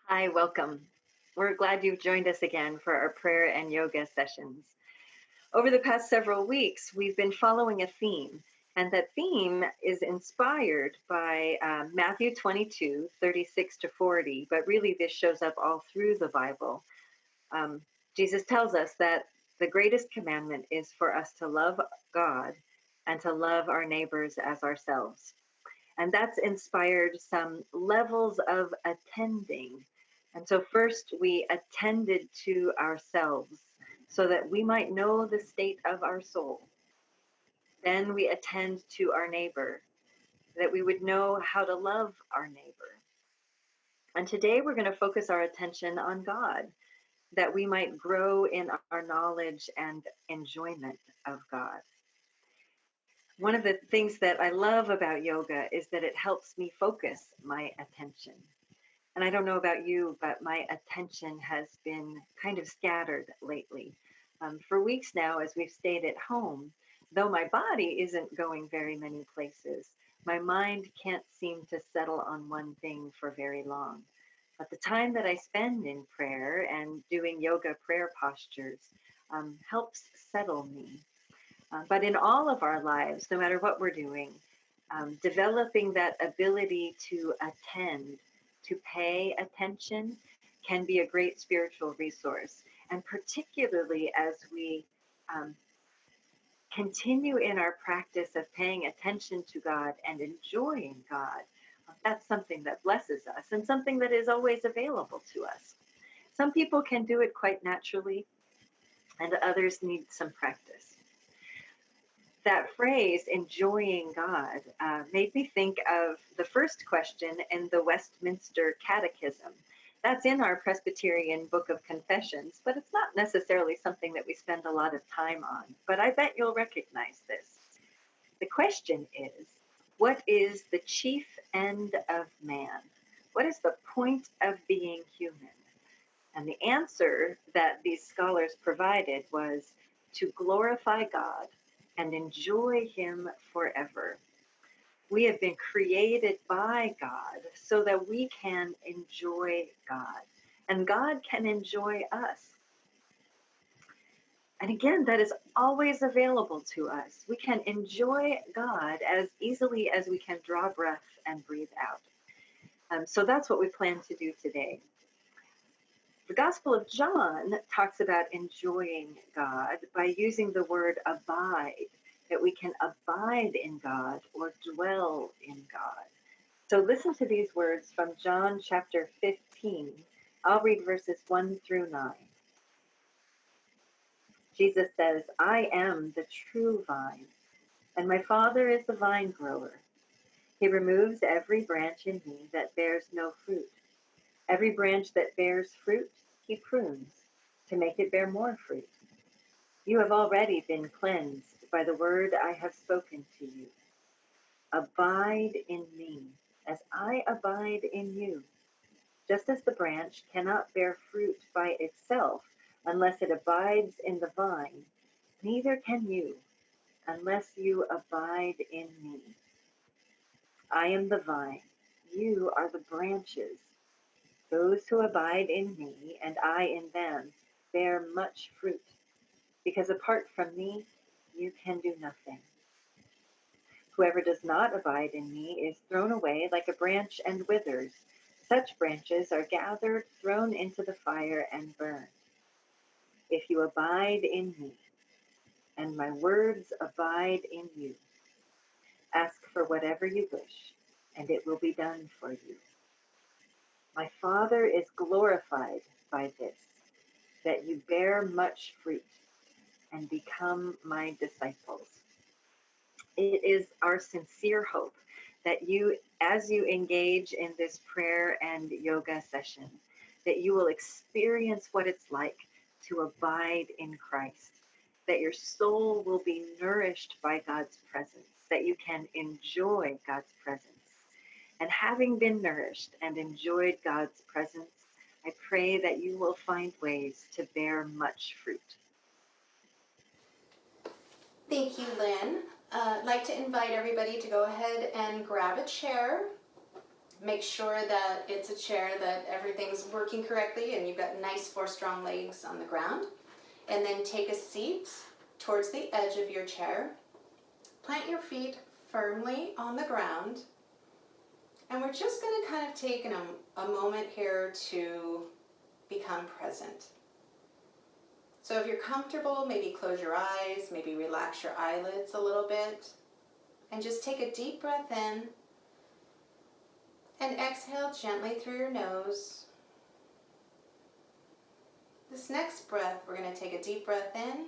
Hi, welcome. We're glad you've joined us again for our prayer and yoga sessions. Over the past several weeks, we've been following a theme, and that theme is inspired by Matthew 22:36 to 40, but really this shows up all through the Bible. Um, Jesus tells us that the greatest commandment is for us to love God and to love our neighbors as ourselves. And that's inspired some levels of attending. And so, first, we attended to ourselves so that we might know the state of our soul. Then we attend to our neighbor, that we would know how to love our neighbor. And today, we're going to focus our attention on God, that we might grow in our knowledge and enjoyment of God. One of the things that I love about yoga is that it helps me focus my attention. And I don't know about you, but my attention has been kind of scattered lately. For weeks now, as we've stayed at home, though my body isn't going very many places, my mind can't seem to settle on one thing for very long. But the time that I spend in prayer and doing yoga prayer postures helps settle me. But in all of our lives, no matter what we're doing, developing that ability to attend, to pay attention, can be a great spiritual resource. And particularly as we um, continue in our practice of paying attention to God and enjoying God, that's something that blesses us and something that is always available to us. Some people can do it quite naturally, and others need some practice. That phrase, enjoying God, made me think of the first question in the Westminster Catechism. That's in our Presbyterian Book of Confessions, but it's not necessarily something that we spend a lot of time on. But I bet you'll recognize this. The question is, what is the chief end of man? What is the point of being human? And the answer that these scholars provided was to glorify God and enjoy Him forever. We have been created by God so that we can enjoy God, and God can enjoy us. And again, that is always available to us. We can enjoy God as easily as we can draw breath and breathe out. So that's what we plan to do today. The Gospel of John talks about enjoying God by using the word abide, that we can abide in God or dwell in God. So listen to these words from John chapter 15. I'll read verses 1 through 9. Jesus says, I am the true vine, and my Father is the vine grower. He removes every branch in me that bears no fruit. Every branch that bears fruit, he prunes to make it bear more fruit. You have already been cleansed by the word I have spoken to you. Abide in me, as I abide in you. Just as the branch cannot bear fruit by itself unless it abides in the vine, neither can you unless you abide in me. I am the vine, you are the branches. Those who abide in me and I in them bear much fruit, because apart from me, you can do nothing. Whoever does not abide in me is thrown away like a branch and withers. Such branches are gathered, thrown into the fire, and burned. If you abide in me, and my words abide in you, ask for whatever you wish, and it will be done for you. My Father is glorified by this, that you bear much fruit and become my disciples. It is our sincere hope that you, as you engage in this prayer and yoga session, that you will experience what it's like to abide in Christ, that your soul will be nourished by God's presence, that you can enjoy God's presence. And having been nourished and enjoyed God's presence, I pray that you will find ways to bear much fruit. Thank you, Lynn. I'd like to invite everybody to go ahead and grab a chair. Make sure that it's a chair that everything's working correctly and you've got nice 4 strong legs on the ground. And then take a seat towards the edge of your chair. Plant your feet firmly on the ground. And we're just going to kind of take a moment here to become present. So if you're comfortable, maybe close your eyes, maybe relax your eyelids a little bit. And just take a deep breath in. And exhale gently through your nose. This next breath, we're going to take a deep breath in.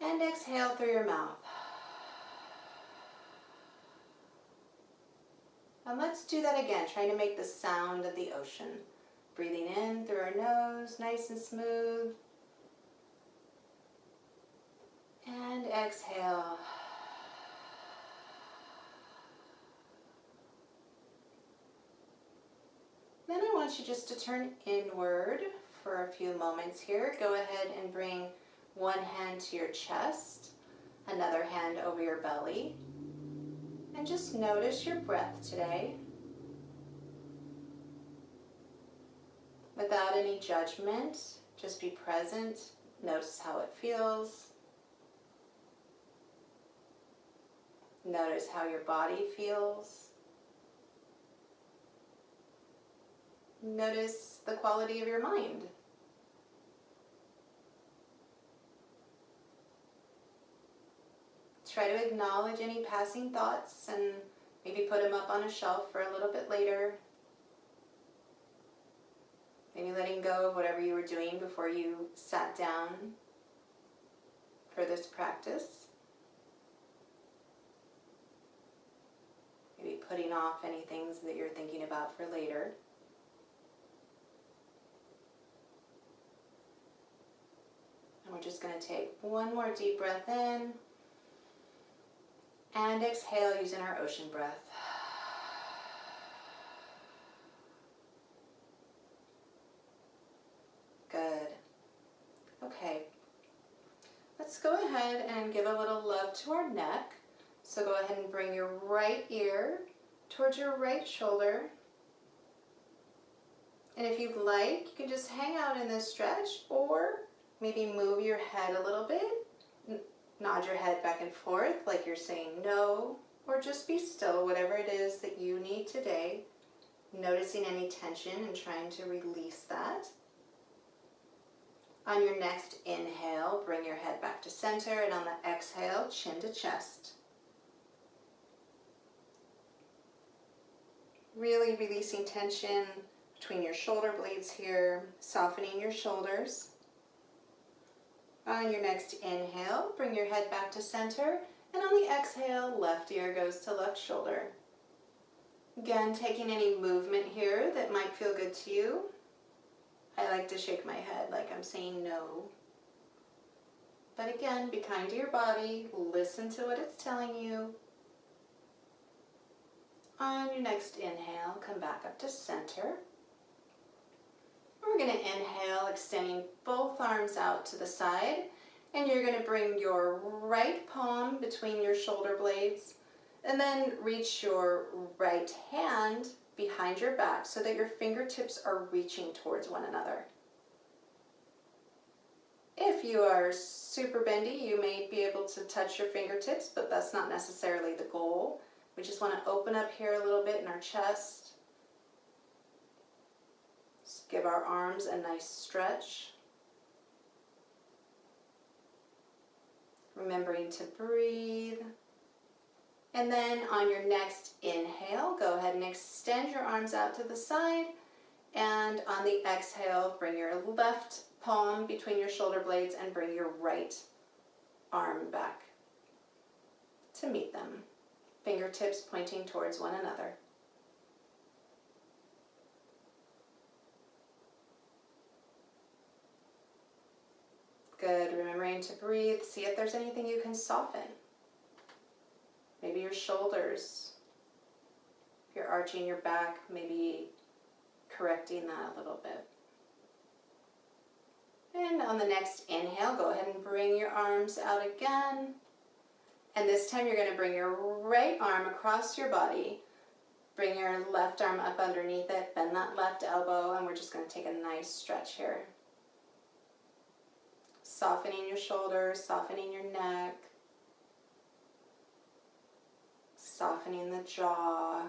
And exhale through your mouth. And let's do that again, trying to make the sound of the ocean. Breathing in through our nose, nice and smooth. And exhale. Then I want you just to turn inward for a few moments here. Go ahead and bring one hand to your chest, another hand over your belly. And just notice your breath today. Without any judgment, just be present. Notice how it feels. Notice how your body feels. Notice the quality of your mind. Try to acknowledge any passing thoughts and maybe put them up on a shelf for a little bit later. Maybe letting go of whatever you were doing before you sat down for this practice. Maybe putting off any things that you're thinking about for later. And we're just going to take one more deep breath in and exhale using our ocean breath. Good. Okay. Let's go ahead and give a little love to our neck. So go ahead and bring your right ear towards your right shoulder. And if you'd like, you can just hang out in this stretch or maybe move your head a little bit. Nod your head back and forth like you're saying no, or just be still, whatever it is that you need today. Noticing any tension and trying to release that. On your next inhale, bring your head back to center, and on the exhale, chin to chest. Really releasing tension between your shoulder blades here, softening your shoulders. On your next inhale, bring your head back to center, and on the exhale, left ear goes to left shoulder. Again, taking any movement here that might feel good to you. I like to shake my head like I'm saying no. But again, be kind to your body, listen to what it's telling you. On your next inhale, come back up to center. We're going to inhale, extending both arms out to the side, and you're going to bring your right palm between your shoulder blades, and then reach your right hand behind your back so that your fingertips are reaching towards one another. If you are super bendy, you may be able to touch your fingertips, but that's not necessarily the goal. We just want to open up here a little bit in our chest. Just give our arms a nice stretch. Remembering to breathe. And then on your next inhale, go ahead and extend your arms out to the side. And on the exhale, bring your left palm between your shoulder blades and bring your right arm back to meet them. Fingertips pointing towards one another. Good. Remembering to breathe. See if there's anything you can soften. Maybe your shoulders. If you're arching your back, maybe correcting that a little bit. And on the next inhale, go ahead and bring your arms out again. And this time you're going to bring your right arm across your body Bring your left arm up underneath it, bend that left elbow, and we're just going to take a nice stretch here. Softening your shoulders, softening your neck, softening the jaw.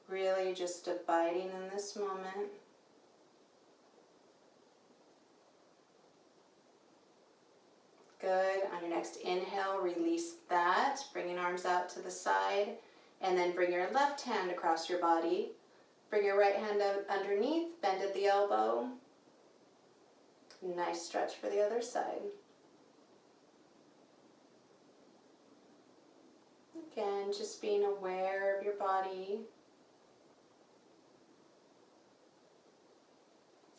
Really just abiding in this moment. Good. On your next inhale, release that, bringing arms out to the side, and then bring your left hand across your body. Bring your right hand out underneath, bend at the elbow. Nice stretch for the other side. Again, just being aware of your body.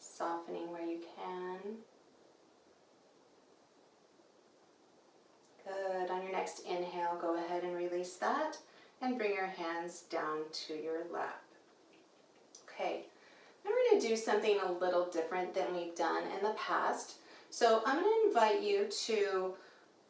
Softening where you can. Good. On your next inhale, go ahead and release that and bring your hands down to your lap. Okay, now we're going to do something a little different than we've done in the past. So I'm going to invite you to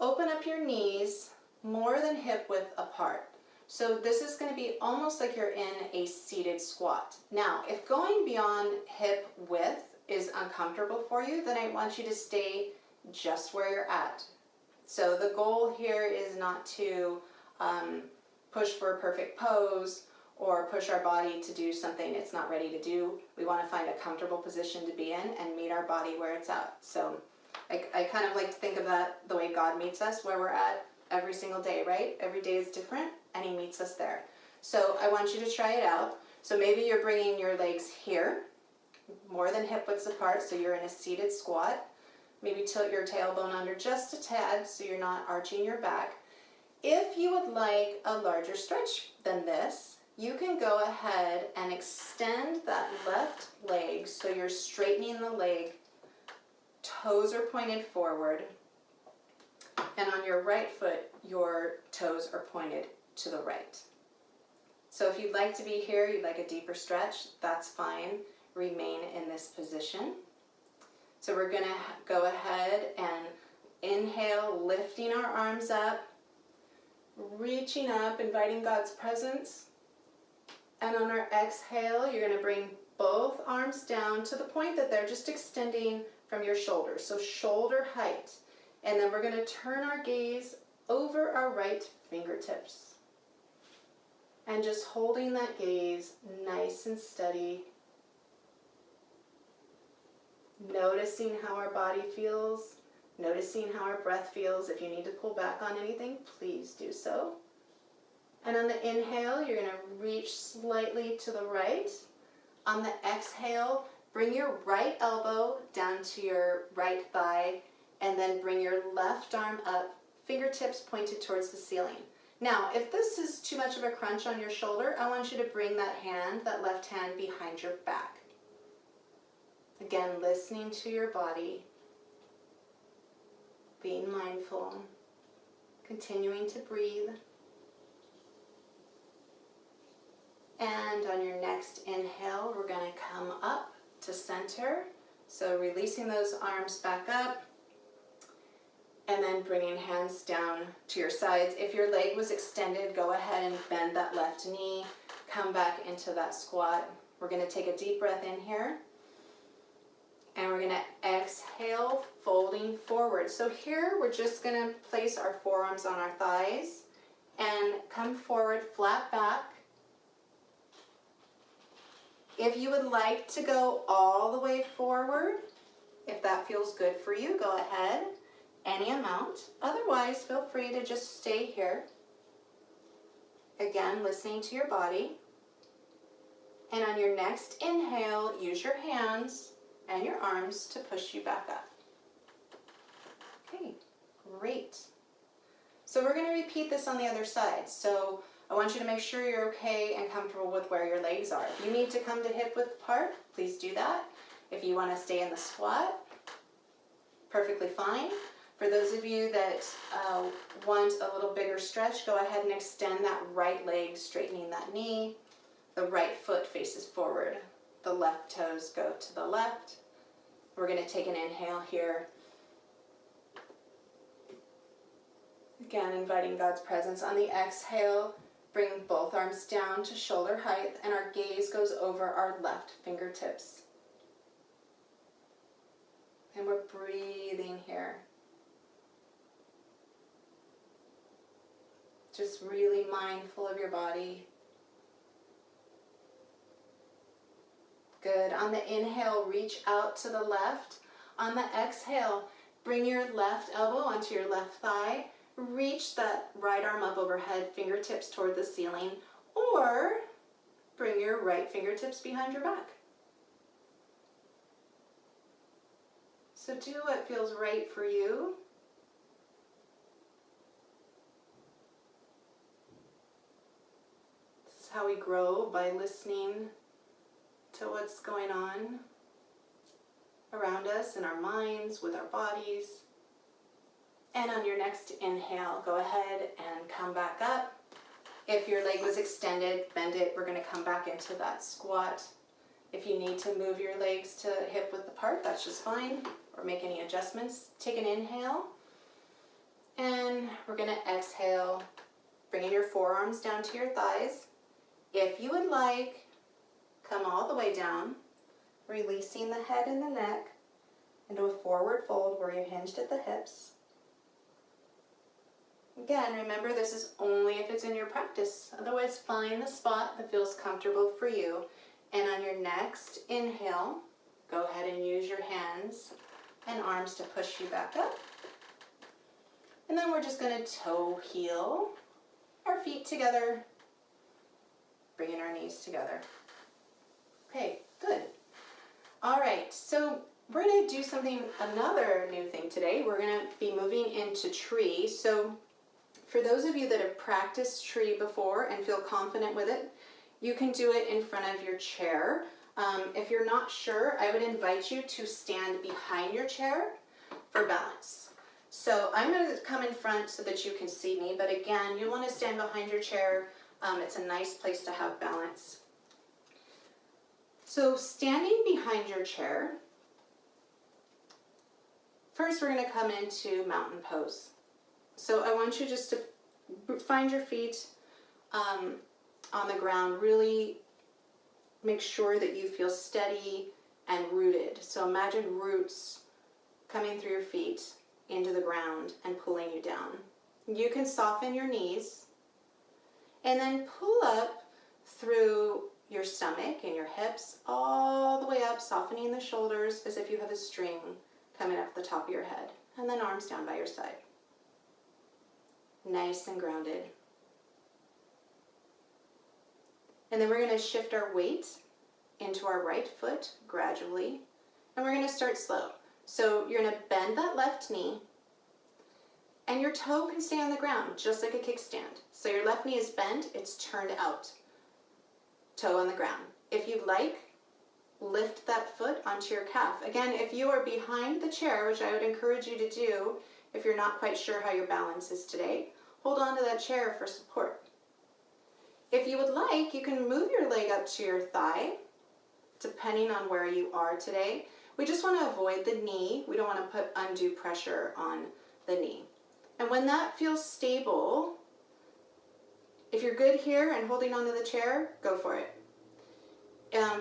open up your knees more than hip width apart. So this is going to be almost like you're in a seated squat. Now, if going beyond hip width is uncomfortable for you, then I want you to stay just where you're at. So the goal here is not to push for a perfect pose or push our body to do something it's not ready to do. We want to find a comfortable position to be in and meet our body where it's at. So I kind of like to think of that the way God meets us, where we're at every single day, right? Every day is different and He meets us there. So I want you to try it out. So maybe you're bringing your legs here, more than hip widths apart, so you're in a seated squat. Maybe tilt your tailbone under just a tad so you're not arching your back. If you would like a larger stretch than this, you can go ahead and extend that left leg so you're straightening the leg, toes are pointed forward, and on your right foot, your toes are pointed to the right. So if you'd like to be here, you'd like a deeper stretch, that's fine. Remain in this position. So we're going to go ahead and inhale, lifting our arms up, reaching up, inviting God's presence. And on our exhale, you're going to bring both arms down to the point that they're just extending from your shoulders. So shoulder height. And then we're going to turn our gaze over our right fingertips. And just holding that gaze nice and steady. Noticing how our body feels, noticing how our breath feels. If you need to pull back on anything, please do so. And on the inhale, you're going to reach slightly to the right. On the exhale, bring your right elbow down to your right thigh, and then bring your left arm up, fingertips pointed towards the ceiling. Now, if this is too much of a crunch on your shoulder, I want you to bring that left hand behind your back. Again, listening to your body, being mindful, continuing to breathe. And on your next inhale, we're going to come up to center. So releasing those arms back up, and then bringing hands down to your sides. If your leg was extended, go ahead and bend that left knee, come back into that squat. We're going to take a deep breath in here. And we're going to exhale, folding forward. So here we're just going to place our forearms on our thighs and come forward, flat back. If you would like to go all the way forward, if that feels good for you, go ahead, any amount. Otherwise, feel free to just stay here. Again, listening to your body. And on your next inhale, use your hands and your arms to push you back up. Okay, great. So we're going to repeat this on the other side. So I want you to make sure you're okay and comfortable with where your legs are. If you need to come to hip width apart, please do that. If you want to stay in the squat, perfectly fine. For those of you that want a little bigger stretch, go ahead and extend that right leg, straightening that knee. The right foot faces forward. The left toes go to the left. We're going to take an inhale here. Again, inviting God's presence. On the exhale, bring both arms down to shoulder height, and our gaze goes over our left fingertips. And we're breathing here. Just really mindful of your body. Good. On the inhale, reach out to the left. On the exhale, bring your left elbow onto your left thigh. Reach that right arm up overhead, fingertips toward the ceiling, or bring your right fingertips behind your back. So do what feels right for you. This is how we grow, by listening to what's going on around us in our minds, with our bodies. And on your next inhale, go ahead and come back up. If your leg was extended, bend it. We're going to come back into that squat. If you need to move your legs to hip width apart, that's just fine. Or make any adjustments. Take an inhale. And we're going to exhale, bringing your forearms down to your thighs. If you would like, come all the way down, releasing the head and the neck into a forward fold where you're hinged at the hips. Again, remember, this is only if it's in your practice. Otherwise, find the spot that feels comfortable for you. And on your next inhale, go ahead and use your hands and arms to push you back up. And then we're just going to toe heel our feet together, bringing our knees together. Okay, good. All right, so we're going to do another new thing today. We're going to be moving into tree. So for those of you that have practiced tree before and feel confident with it, you can do it in front of your chair. If you're not sure, I would invite you to stand behind your chair for balance. So I'm going to come in front so that you can see me, but again, you want to stand behind your chair. It's a nice place to have balance. So standing behind your chair, first we're going to come into mountain pose. So I want you just to find your feet on the ground. Really make sure that you feel steady and rooted. So imagine roots coming through your feet into the ground and pulling you down. You can soften your knees and then pull up through your stomach and your hips all the way up, softening the shoulders as if you have a string coming up the top of your head, and then arms down by your side. Nice and grounded. And then we're going to shift our weight into our right foot gradually, and we're going to start slow. So you're going to bend that left knee, and your toe can stay on the ground just like a kickstand. So your left knee is bent, it's turned out. Toe on the ground. If you'd like, lift that foot onto your calf. Again, if you are behind the chair, which I would encourage you to do if you're not quite sure how your balance is today, hold on to that chair for support. If you would like, you can move your leg up to your thigh, depending on where you are today. We just want to avoid the knee. We don't want to put undue pressure on the knee. And when that feels stable, if you're good here and holding onto the chair, go for it.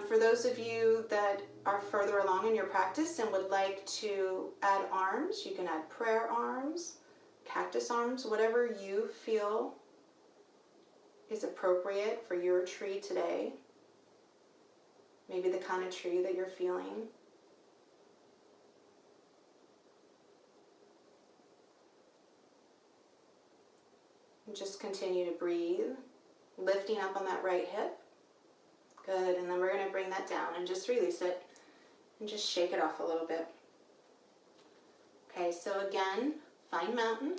For those of you that are further along in your practice and would like to add arms, you can add prayer arms, cactus arms, whatever you feel is appropriate for your tree today. Maybe the kind of tree that you're feeling. And just continue to breathe, lifting up on that right hip. Good, and then we're going to bring that down and just release it and just shake it off a little bit. Okay, so again, find mountain.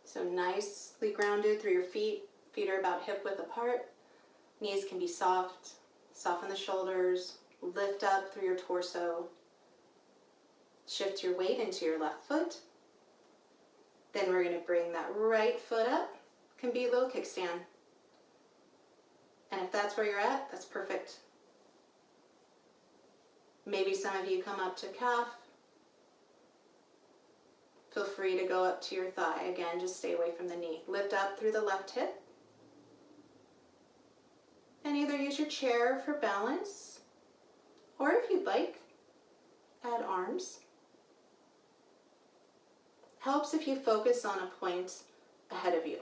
So nicely grounded through your feet. Feet are about hip width apart. Knees can be soft. Soften the shoulders. Lift up through your torso. Shift your weight into your left foot. Then we're going to bring that right foot up. Can be a little kickstand. And if that's where you're at, that's perfect. Maybe some of you come up to calf. Feel free to go up to your thigh. Again, just stay away from the knee. Lift up through the left hip. And either use your chair for balance, or if you'd like, add arms. Helps if you focus on a point ahead of you.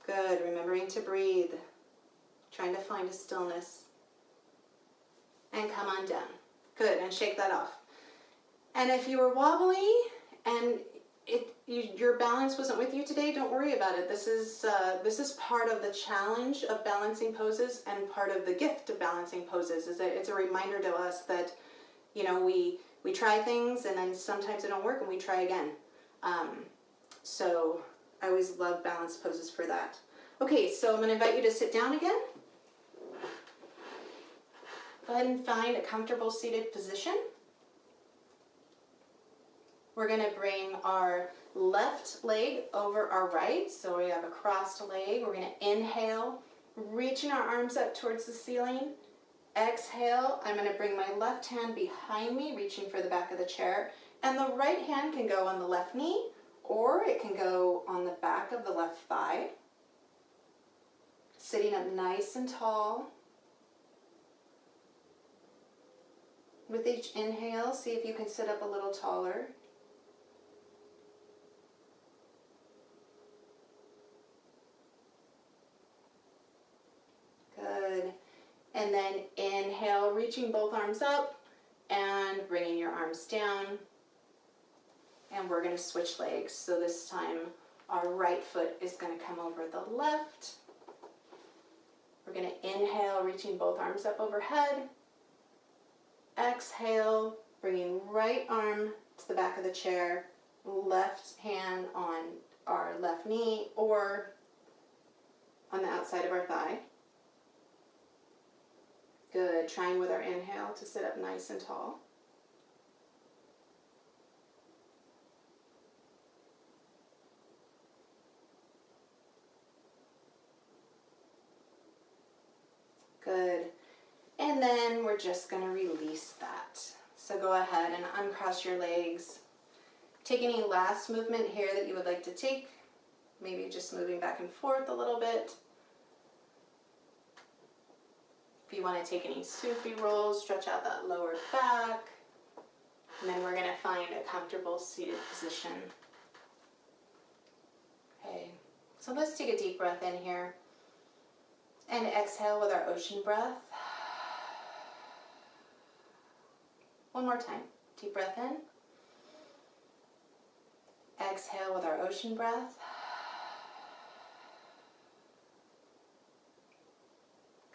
Good, remembering to breathe, trying to find a stillness. And come on down. Good, and shake that off. And if you were wobbly and your balance wasn't with you today, don't worry about it. This is part of the challenge of balancing poses and part of the gift of balancing poses. It's a reminder to us that, you know, we try things and then sometimes they don't work and we try again. So I always love balance poses for that. Okay, so I'm going to invite you to sit down again. Go ahead and find a comfortable seated position. We're going to bring our left leg over our right, so we have a crossed leg. We're going to inhale, reaching our arms up towards the ceiling. Exhale, I'm going to bring my left hand behind me, reaching for the back of the chair, and the right hand can go on the left knee, or it can go on the back of the left thigh. Sitting up nice and tall. With each inhale, see if you can sit up a little taller. Good. And then inhale, reaching both arms up and bringing your arms down. And we're going to switch legs. So this time our right foot is going to come over the left. We're going to inhale, reaching both arms up overhead. Exhale, bringing right arm to the back of the chair, left hand on our left knee or on the outside of our thigh. Good, trying with our inhale to sit up nice and tall. Good. And then we're just going to release that. So go ahead and uncross your legs. Take any last movement here that you would like to take. Maybe just moving back and forth a little bit. If you want to take any Sufi rolls, stretch out that lower back. And then we're going to find a comfortable seated position. Okay, so let's take a deep breath in here. And exhale with our ocean breath. One more time. Deep breath in. Exhale with our ocean breath.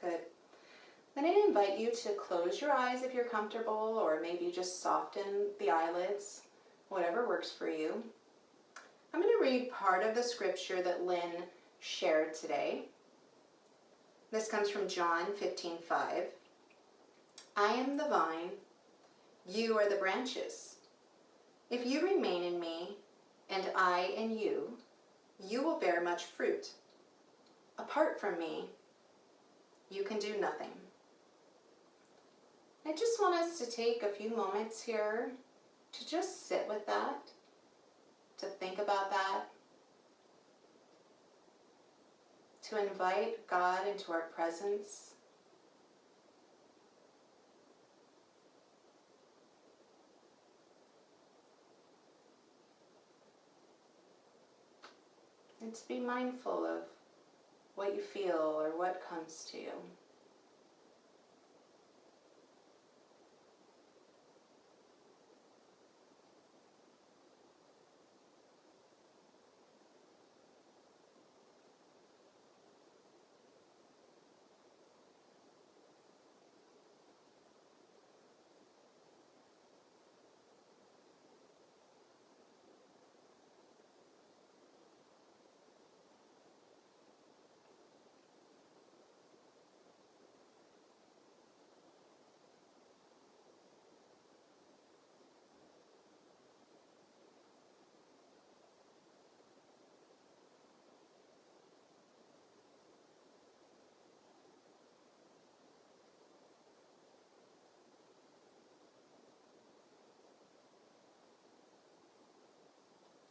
Good. Then I invite you to close your eyes if you're comfortable, or maybe just soften the eyelids, whatever works for you. I'm going to read part of the scripture that Lynn shared today. This comes from John 15:5. I am the vine, you are the branches. If you remain in me, and I in you, you will bear much fruit. Apart from me, you can do nothing. I just want us to take a few moments here to just sit with that, to think about that, to invite God into our presence. And to be mindful of what you feel or what comes to you.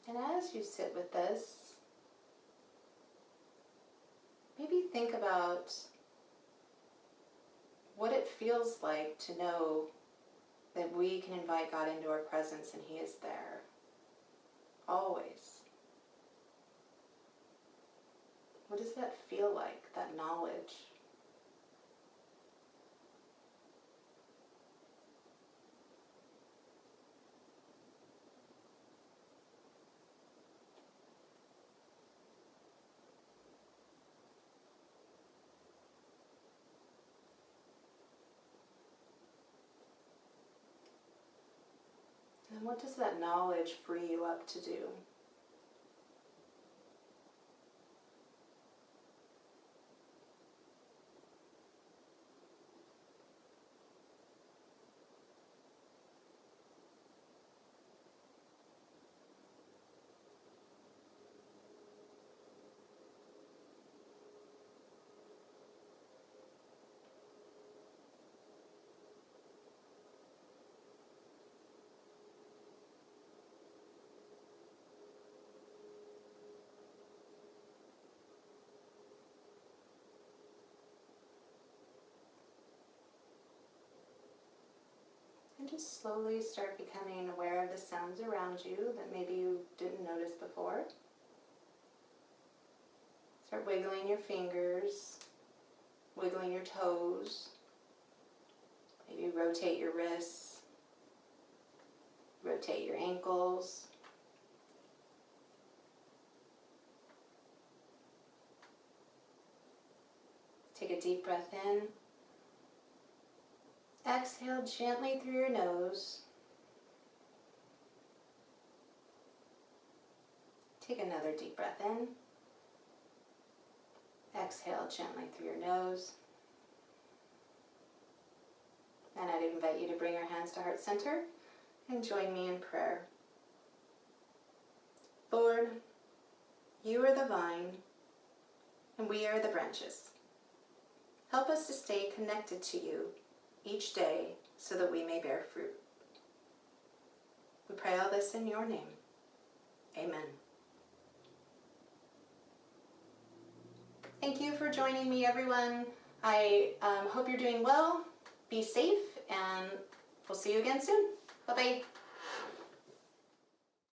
And as you sit with this, maybe think about what it feels like to know that we can invite God into our presence and He is there, always. What does that feel like, that knowledge? And what does that knowledge free you up to do? And just slowly start becoming aware of the sounds around you that maybe you didn't notice before. Start wiggling your fingers, wiggling your toes. Maybe rotate your wrists, rotate your ankles. Take a deep breath in. Exhale gently through your nose. Take another deep breath in. Exhale gently through your nose. And I'd invite you to bring your hands to heart center and join me in prayer. Lord, you are the vine and we are the branches. Help us to stay connected to you each day so that we may bear fruit. We pray all this in your name. Amen. Thank you for joining me, everyone. I hope you're doing well. Be safe, and we'll see you again soon. Bye-bye.